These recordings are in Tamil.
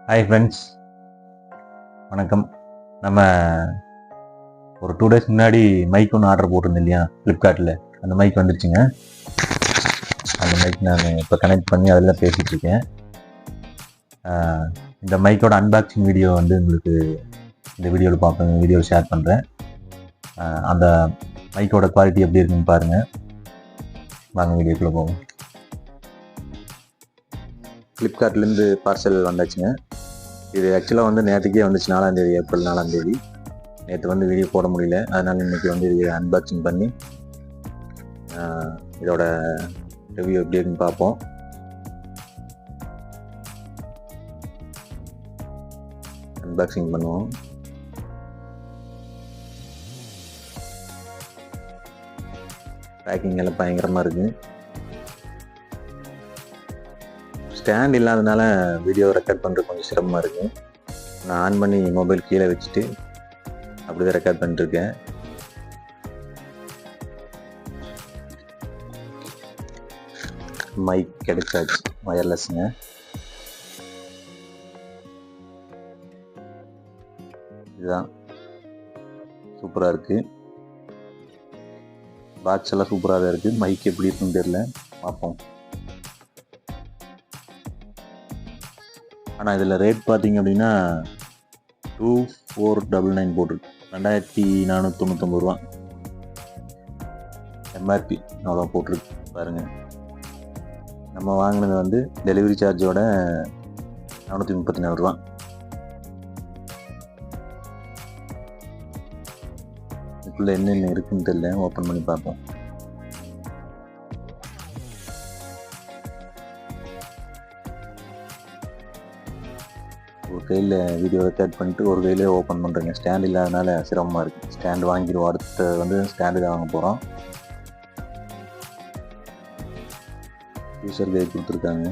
ஹாய் ஃப்ரெண்ட்ஸ், வணக்கம். நம்ம ஒரு 2 டேஸ் முன்னாடி மைக் ஒன்று ஆர்டர் போட்டிருந்தேன் இல்லையா, ஃப்ளிப்கார்ட்டில். அந்த மைக் வந்துருச்சுங்க. அந்த மைக் நான் இப்போ கனெக்ட் பண்ணி அதில் பேசிகிட்ருக்கேன். இந்த மைக்கோட அன்பாக்சிங் வீடியோ வந்து உங்களுக்கு இந்த வீடியோவில் ஷேர் பண்ணுறேன். அந்த மைக்கோட குவாலிட்டி எப்படி இருக்குன்னு பாருங்கள். வாங்க வீடியோக்குள்ளே போவோம். ஃப்ளிப்கார்ட்லேருந்து பார்சல் வந்தாச்சுங்க. இது ஆக்சுவலாக வந்து நேற்றுக்கே வந்துச்சு, 4ஆம் தேதி, ஏப்ரல் 4ஆம் தேதி. நேற்று வந்து வீடியோ போட முடியல, அதனால் இன்றைக்கி வந்து இது அன்பாக்சிங் பண்ணி இதோட ரிவ்யூ எப்படி இருக்குன்னு பார்ப்போம். அன்பாக்சிங் பண்ணுவோம். பேக்கிங் எல்லாம் பயங்கரமாக இருக்குது. ஸ்டாண்ட் இல்லாதனால வீடியோ ரெக்கார்ட் பண்ணுறது கொஞ்சம் சிரமமாக இருக்குது. நான் ஆன் பண்ணி மொபைல் கீழே வச்சுட்டு அப்படி தான் ரெக்கார்ட் பண்ணிட்டுருக்கேன். மைக் கிடைச்சாச்சு, வயர்லெஸ்ங்க. இதுதான் சூப்பராக இருக்குது. பாக்ஸ் எல்லாம் சூப்பராக தான் இருக்குது. மைக் எப்படி இருக்குன்னு தெரியல, பார்ப்போம். ஆனால் இதில் ரேட் பார்த்தீங்க அப்படின்னா 2499 போட்டிருக்கு. 2499 ரூபா எம்ஆர்பி. அவ்வளோ போட்டிருக்கு பாருங்கள். நம்ம வாங்கினது வந்து டெலிவரி சார்ஜோட 434 ரூபா. இதுக்குள்ளே என்னென்ன இருக்குன்னு தெரியல, ஓப்பன் பண்ணி பார்ப்போம். ஒரு கையில் வீடியோ ரெக்கார்ட் பண்ணிட்டு ஒரு கையிலே ஓப்பன் பண்ணுறேங்க. ஸ்டாண்ட் இல்லாதனால சிரமமாக இருக்குது. ஸ்டாண்டு வாங்கிடுவோம். அடுத்து வந்து ஸ்டாண்டு தான் வாங்க போகிறோம். யூசர் கைட் கொடுத்துருக்காங்க.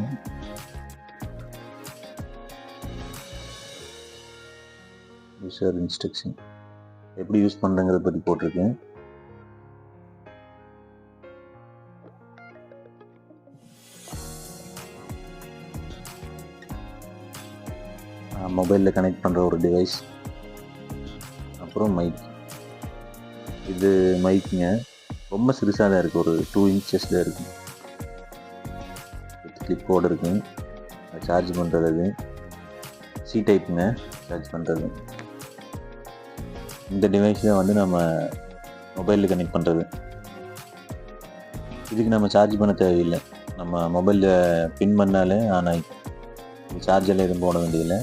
யூசர் இன்ஸ்ட்ரக்ஷன் எப்படி யூஸ் பண்ணுறங்கிறத பற்றி போட்டிருக்கேன். மொபைலில் கனெக்ட் பண்ணுற ஒரு டிவைஸ். அப்புறம் மைக். இது மைக்குங்க, ரொம்ப சிறுசாக தான் இருக்குது. ஒரு 2 இன்ச்சஸில் இருக்குது. கிளிப் போர்டு இருக்குது. சார்ஜ் பண்ணுறது. அது சி டைப்புங்க, சார்ஜ் பண்ணுறது. இந்த டிவைஸில் வந்து நம்ம மொபைலில் கனெக்ட் பண்ணுறது. இதுக்கு நம்ம சார்ஜ் பண்ண தேவையில்லை. நம்ம மொபைலில் பின் பண்ணாலே ஆன் ஆகிடும். சார்ஜெல்லாம் எதுவும் போட வேண்டியதில்லை.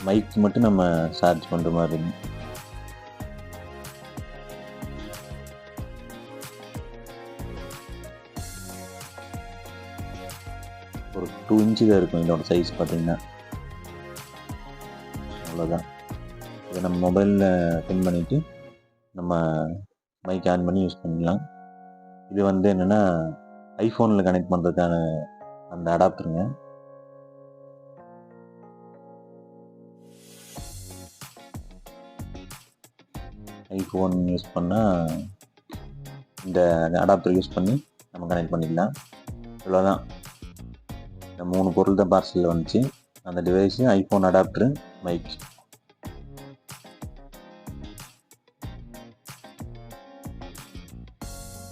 மைக் மட்டும் நம்ம சார்ஜ் பண்ணுற மாதிரி இருக்கும். ஒரு 2 இன்ச்சு தான் இருக்கும் இதோட சைஸ் பார்த்தீங்கன்னா. அவ்வளோதான். இதை நம்ம மொபைலில் பின் பண்ணிவிட்டு நம்ம மைக் ஆன் பண்ணி யூஸ் பண்ணிக்கலாம். இது வந்து என்னென்னா ஐஃபோனில் கனெக்ட் பண்ணுறதுக்கான அந்த அடாப்டருங்க. ஐஃபோன் யூஸ் பண்ணால் இந்த அடாப்டர் யூஸ் பண்ணி நம்ம கனெக்ட் பண்ணிக்கலாம். இவ்வளோதான். இந்த 3 பொருள் தான் பார்சலில் வந்துச்சு. அந்த டிவைஸு, ஐஃபோன் அடாப்டரு, மைக்.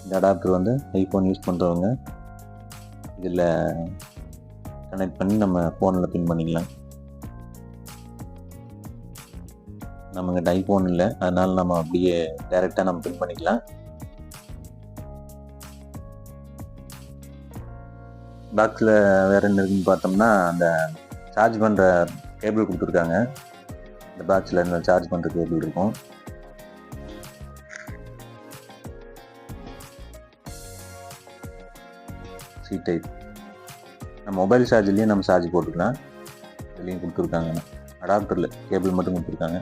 இந்த அடாப்டர் வந்து ஐஃபோன் யூஸ் பண்ணுறவங்க இதில் கனெக்ட் பண்ணி நம்ம ஃபோனில் பின் பண்ணிக்கலாம். நம்மகிட்ட ஐஃபோன் இல்லை, அதனால் நம்ம அப்படியே டைரெக்டாக நம்ம பின் பண்ணிக்கலாம். பாக்ஸில் வேறு என்ன இருக்குன்னு பார்த்தோம்னா, அந்த சார்ஜ் பண்ணுற கேபிள் கொடுத்துருக்காங்க. இந்த பாக்ஸில் இந்த சார்ஜ் பண்ணுற கேபிள் இருக்கும். C type. நம்ம மொபைல் சார்ஜ்லேயும் நம்ம சார்ஜ் போட்டுக்கலாம். இதுலேயும் கொடுத்துருக்காங்க. அடாப்டரில் கேபிள் மட்டும் கொடுத்துருக்காங்க.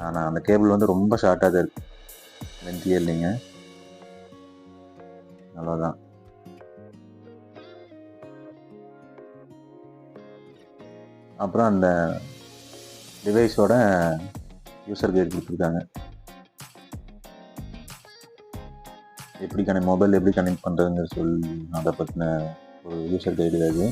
ஆனால் அந்த கேபிள் வந்து ரொம்ப ஷார்ட்டாக தான் இருக்குது. லென்த்தியே இல்லைங்க. அவ்வளோதான். அப்புறம் அந்த டிவைஸோட யூசர் கைடு கொடுத்துருக்காங்க. எப்படி மொபைல் எப்படி கனெக்ட் பண்ணுறதுங்கிற அதை பற்றின ஒரு யூசர் கைடு அது.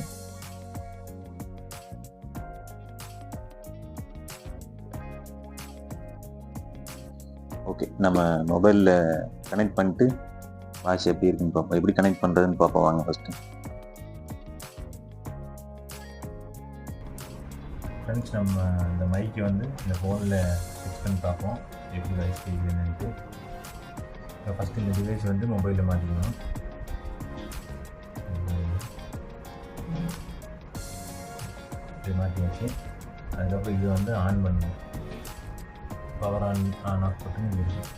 ஓகே, நம்ம மொபைலில் கனெக்ட் பண்ணிட்டு வாய்ஸ் எப்படி இருக்குன்னு பார்ப்போம். எப்படி கனெக்ட் பண்ணுறதுன்னு பார்ப்போம் வாங்க. ஃபஸ்ட்டு ஃப்ரெண்ட்ஸ், நம்ம இந்த மைக்கை வந்து இந்த ஃபோனில் ஃபிக்ஸ் பண்ணி பார்ப்போம் எப்படி வாய்ஸ் கேட்குதுன்னுட்டு. இப்போ ஃபஸ்ட்டு இந்த டிவைஸ் வந்து மொபைலில் மாட்டிக்கணும். இது மாட்டியாச்சு. அதுக்கப்புறம் இது வந்து ஆன் பண்ணணும். பவர் ஆன் ஆஃப் பட்டன் இங்கே இருக்கும்.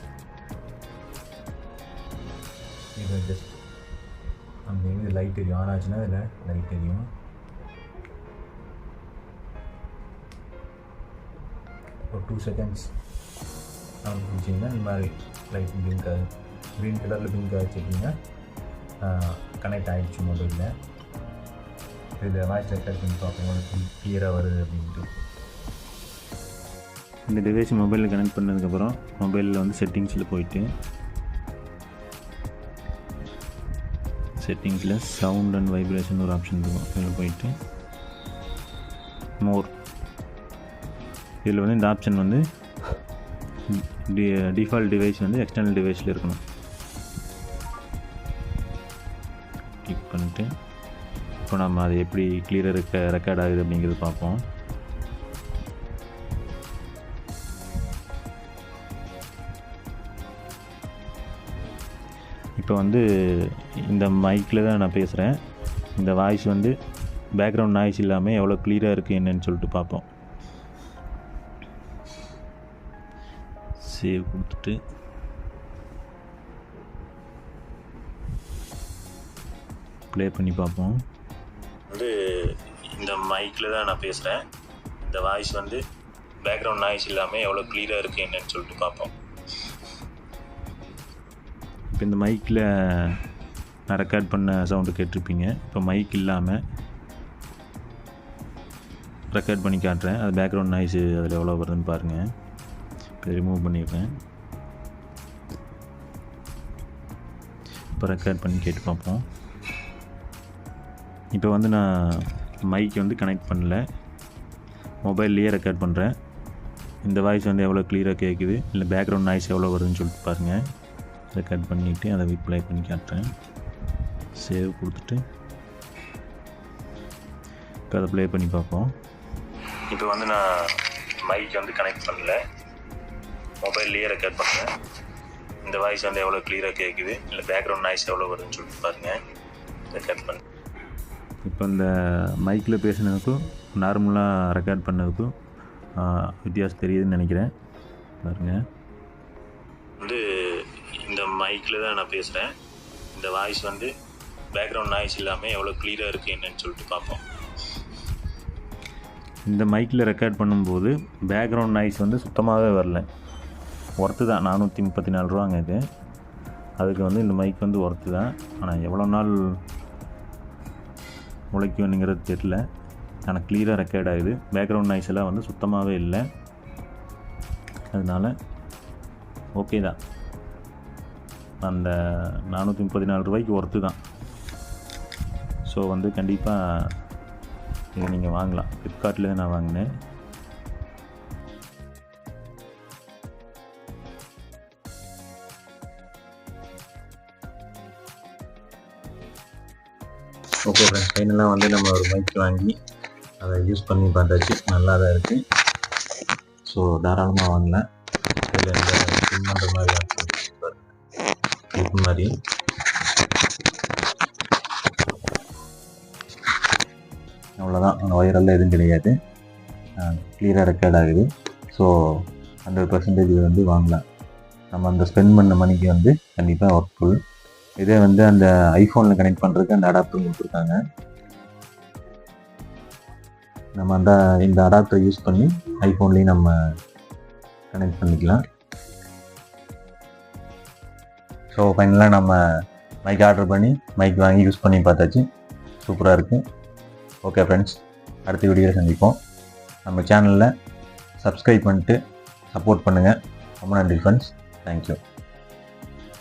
இது ஜஸ்ட் அந்த எங்கே லைட் தெரியும், ஆன் ஆச்சுன்னா இதில் லைட் தெரியும். ஒரு 2 செகண்ட்ஸ் ஆன் பிடிச்சிங்கன்னா இந்த மாதிரி லைட் பிளிங்க் ஆகுது. க்ரீன் கலரில் பிளிங்க் ஆகிடுச்சிட்டிங்கன்னா கனெக்ட் ஆகிடுச்சு மொபைலில். இதில் வாய்ஸ் ரெக்கார்ட் பண்ணி பார்ப்போம் கிளியராக வருது அப்படின்ட்டு. இந்த டிவைஸ் மொபைலில் கனெக்ட் பண்ணதுக்கப்புறம் மொபைலில் வந்து செட்டிங்ஸில் போயிட்டு செட்டிங்ஸில் சவுண்ட் அண்ட் வைப்ரேஷன் ஒரு ஆப்ஷன் இருக்கும். இதில் போயிட்டு மோர், இதில் வந்து இந்த ஆப்ஷன் வந்து டிஃபால்ட் டிவைஸ் வந்து எக்ஸ்டர்னல் டிவைஸில் இருக்கணும். கிளிக் பண்ணிட்டு இப்போ நம்ம அது எப்படி கிளியராக ரெக்கார்ட் ஆகுது அப்படிங்கிறது பார்ப்போம். இப்போ வந்து இந்த மைக்கில் தான் நான் பேசுகிறேன். இந்த வாய்ஸ் வந்து பேக்ரவுண்ட் நாய்ஸ் இல்லாமல் எவ்வளோ கிளியராக இருக்குது என்னன்னு சொல்லிட்டு பார்ப்போம். சேவ் கொடுத்துட்டு ப்ளே பண்ணி பார்ப்போம். வந்து இந்த மைக்கில் தான் நான் பேசுகிறேன். இந்த வாய்ஸ் வந்து பேக்ரவுண்ட் நாய்ஸ் இல்லாமல் எவ்வளோ கிளியராக இருக்குது என்னன்னு சொல்லிட்டு பார்ப்போம். இப்போ இந்த மைக்கில் நான் ரெக்கார்ட் பண்ண சவுண்டு கேட்டிருப்பீங்க. இப்போ மைக் இல்லாமல் ரெக்கார்ட் பண்ணி காட்டுறேன். அது பேக்ரவுண்ட் நாய்ஸு அதில் எவ்வளோ வருதுன்னு பாருங்கள். இப்போ ரிமூவ் பண்ணிடுறேன். இப்போ ரெக்கார்ட் பண்ணி கேட்டு பார்ப்போம். இப்போ வந்து நான் மைக் வந்து கனெக்ட் பண்ணல, மொபைல்லையே ரெக்கார்ட் பண்ணுறேன். இந்த வாய்ஸ் வந்து எவ்வளோ கிளியராக கேட்குது, இல்லை பேக்ரவுண்ட் நாய்ஸ் எவ்வளோ வருதுன்னு சொல்லிட்டு பாருங்கள். ரெக்கார்ட் பண்ணிவிட்டு அதை ப்ளே பண்ணி காட்டுறேன். சேவ் கொடுத்துட்டு இப்போ அதை ப்ளே பண்ணி பார்ப்போம். இப்போ வந்து நான் மைக் வந்து கனெக்ட் பண்ணல, மொபைல்லையே ரெக்கார்ட் பண்ணுறேன். இந்த வாய்ஸ் வந்து எவ்வளோ கிளியராக கேட்குது, இல்லை பேக்ரவுண்ட் நாய்ஸ் எவ்வளோ வருதுன்னு சொல்லிட்டு பாருங்கள். ரெக்கார்ட் பண்ணி இப்போ இந்த மைக்கில் பேசினதுக்கும் நார்மலாக ரெக்கார்ட் பண்ணதுக்கும் வித்தியாசம் தெரியுதுன்னு நினைக்கிறேன். பாருங்கள், வந்து இந்த மைக்கில் தான் நான் பேசுகிறேன். இந்த வாய்ஸ் வந்து பேக்ரவுண்ட் நாய்ஸ் இல்லாமல் எவ்வளோ கிளியராக இருக்குது என்னன்னு சொல்லிட்டு பார்ப்போம். இந்த மைக்கில் ரெக்கார்ட் பண்ணும்போது பேக்ரவுண்ட் நாய்ஸ் வந்து சுத்தமாகவே வரல. ஒர்த்து தான், 434 ரூபாங்க இது. அதுக்கு வந்து இந்த மைக் வந்து ஒர்த்து தான். ஆனால் எவ்வளோ நாள் உழைக்கும்னுங்கிறது தெரியல. ஆனால் கிளியராக ரெக்கார்ட் ஆகுது. பேக்ரவுண்ட் நாய்ஸ் எல்லாம் வந்து சுத்தமாகவே இல்லை. அதனால் ஓகே தான். அந்த 434 ரூபாய்க்கு ஒர்த்து தான். ஸோ வந்து கண்டிப்பாக இதை நீங்கள் வாங்கலாம். ஃப்ளிப்கார்ட்லேயே நான் வாங்கினேன். ஓகே ஃப்ரெண்ட்ஸ், ஃபைனலாக வந்து நம்ம ஒரு மைக் வாங்கி அதை யூஸ் பண்ணி பார்த்தாச்சு. நல்லா தான் இருக்குது. ஸோ தாராளமாக வாங்கலாம். இதில் இந்த ஸ்பின் பண்ணுற மாதிரி கிளிப் மாதிரி அவ்வளோதான். ஒயரெல்லாம் எதுவும் கிடையாது. கிளியராக ரெக்கார்ட் ஆகுது. ஸோ 100% இது வந்து வாங்கலாம். நம்ம அந்த ஸ்பெண்ட் பண்ண மணிக்கு வந்து கண்டிப்பாக ஒர்க்ஃபுல். இதே வந்து அந்த ஐஃபோனில் கனெக்ட் பண்ணுறதுக்கு அந்த அடாப்டர் கொடுத்துருக்காங்க. நம்ம இந்த அடாப்டரை யூஸ் பண்ணி ஐஃபோன்லேயும் நம்ம கனெக்ட் பண்ணிக்கலாம். ஸோ ஃபைனலாக நம்ம மைக் ஆர்டர் பண்ணி மைக் வாங்கி யூஸ் பண்ணி பார்த்தாச்சு. சூப்பராக இருக்குது. ஓகே ஃப்ரெண்ட்ஸ், அடுத்த வீடியோவில் சந்திப்போம். நம்ம சேனலில் சப்ஸ்கிரைப் பண்ணிட்டு சப்போர்ட் பண்ணுங்கள். ரொம்ப நன்றி ஃப்ரெண்ட்ஸ். தேங்க்யூ.